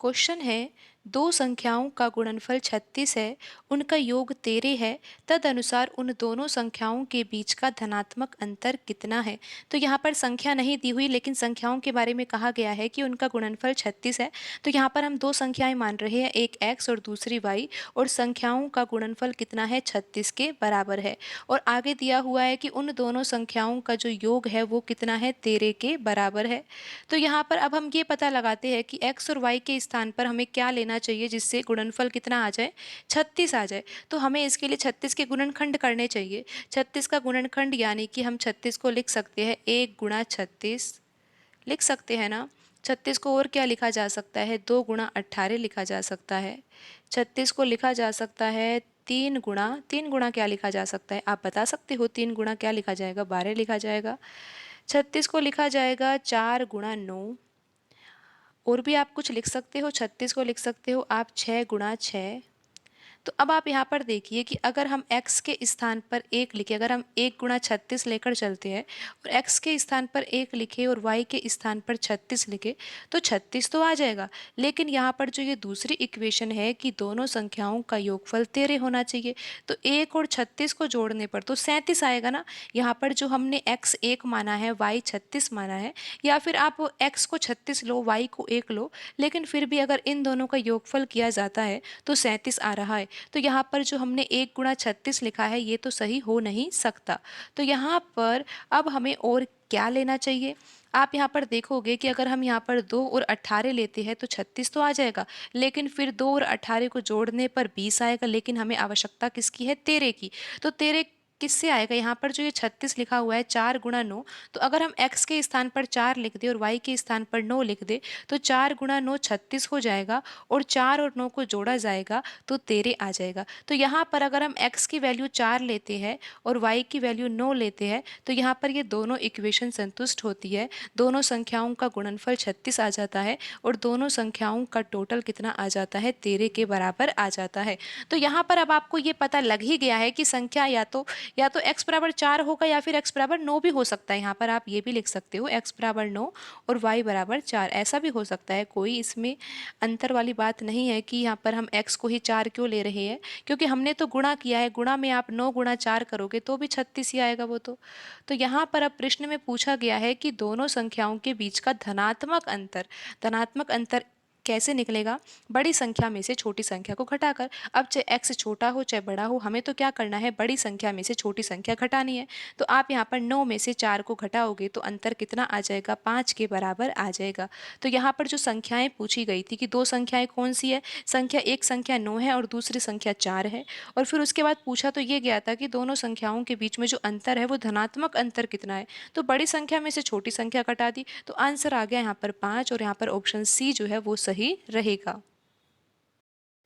Question है, दो संख्याओं का गुणनफल 36 है, उनका योग 13 है, तदनुसार उन दोनों संख्याओं के बीच का धनात्मक अंतर कितना है। तो यहाँ पर संख्या नहीं दी हुई, लेकिन संख्याओं के बारे में कहा गया है कि उनका गुणनफल 36 है। तो यहाँ पर हम दो संख्याएं मान रहे हैं, एक x और दूसरी y, और संख्याओं का गुणनफल कितना है, 36 के बराबर है। और आगे दिया हुआ है कि उन दोनों संख्याओं का जो योग है वो कितना है, 13 के बराबर है। तो यहाँ पर अब हम ये पता लगाते हैं कि x और y के स्थान पर हमें क्या लेना चाहिए जिससे गुणनफल कितना आ जाए, 36 आ जाए। तो हमें इसके लिए 36 के गुणनखंड करने चाहिए। 36 का गुणनखंड यानी कि हम 36 को लिख सकते हैं 1 गुणा 36, लिख सकते हैं ना। 36 को और क्या लिखा जा सकता है, 2 गुणा 18 लिखा जा सकता है। 36 को लिखा जा सकता है 3 गुणा क्या लिखा जा सकता है, आप बता सकते हो। 3 गुणा क्या लिखा जाएगा, 12 लिखा जाएगा। 36 को लिखा जाएगा 4 गुणा 9, और भी आप कुछ लिख सकते हो। 36 को लिख सकते हो आप 6 गुणा 6। तो अब आप यहाँ पर देखिए कि अगर हम x के स्थान पर 1 लिखे, अगर हम 1 गुणा 36 लेकर चलते हैं और x के स्थान पर 1 लिखे और y के स्थान पर 36 लिखे, तो 36 तो आ जाएगा। लेकिन यहाँ पर जो ये दूसरी इक्वेशन है कि दोनों संख्याओं का योगफल 13 होना चाहिए, तो 1 और 36 को जोड़ने पर तो 37 आएगा ना। यहाँ पर जो हमने x 1 माना है, y 36 माना है, या फिर आप x को 36 लो, y को 1 लो, लेकिन फिर भी अगर इन दोनों का योगफल किया जाता है तो 37 आ रहा है। तो यहाँ पर जो हमने 1 गुणा 36 लिखा है ये तो सही हो नहीं सकता। तो यहाँ पर अब हमें और क्या लेना चाहिए। आप यहाँ पर देखोगे कि अगर हम यहाँ पर 2 और 18 लेते हैं तो 36 तो आ जाएगा, लेकिन फिर 2 और 18 को जोड़ने पर 20 आएगा, लेकिन हमें आवश्यकता किसकी है, 13 की। तो 13 किससे आएगा, यहाँ पर जो ये 36 लिखा हुआ है 4 गुणा 9, तो अगर हम x के स्थान पर 4 लिख दे और y के स्थान पर 9 लिख दे तो 4 गुणा 9 36 हो जाएगा, और 4 और 9 को जोड़ा जाएगा तो 13 आ जाएगा। तो यहाँ पर अगर हम x की वैल्यू 4 लेते हैं और y की वैल्यू 9 लेते हैं तो यहाँ पर ये दोनों इक्वेशन संतुष्ट होती है। दोनों संख्याओं का गुणनफल 36 आ जाता है और दोनों संख्याओं का टोटल कितना आ जाता है, 13 के बराबर आ जाता है। तो यहाँ पर अब आपको ये पता लग ही गया है कि संख्या या तो x बराबर 4 होगा या फिर x बराबर 9 भी हो सकता है। यहाँ पर आप ये भी लिख सकते हो x बराबर 9 और y बराबर 4, ऐसा भी हो सकता है। कोई इसमें अंतर वाली बात नहीं है कि यहाँ पर हम x को ही 4 क्यों ले रहे हैं, क्योंकि हमने तो गुणा किया है। गुणा में आप 9 गुणा 4 करोगे तो भी 36 ही आएगा वो तो यहाँ पर अब प्रश्न में पूछा गया है कि दोनों संख्याओं के बीच का धनात्मक अंतर कैसे निकलेगा, बड़ी संख्या में से छोटी संख्या को घटाकर। अब चाहे x छोटा हो चाहे बड़ा हो, हमें तो क्या करना है, बड़ी संख्या में से छोटी संख्या घटानी है। तो आप यहाँ पर 9 में से 4 को घटाओगे तो अंतर कितना आ जाएगा, 5 के बराबर आ जाएगा। तो यहाँ पर जो संख्याएं पूछी गई थी कि दो संख्याएं कौन सी है, एक संख्या 9 है और दूसरी संख्या 4 है। और फिर उसके बाद पूछा तो ये गया था कि दोनों संख्याओं के बीच में जो अंतर है वो धनात्मक अंतर कितना है। तो बड़ी संख्या में से छोटी संख्या घटा दी, तो आंसर आ गया यहाँ पर 5, और यहाँ पर ऑप्शन सी जो है वो सही रहेगा।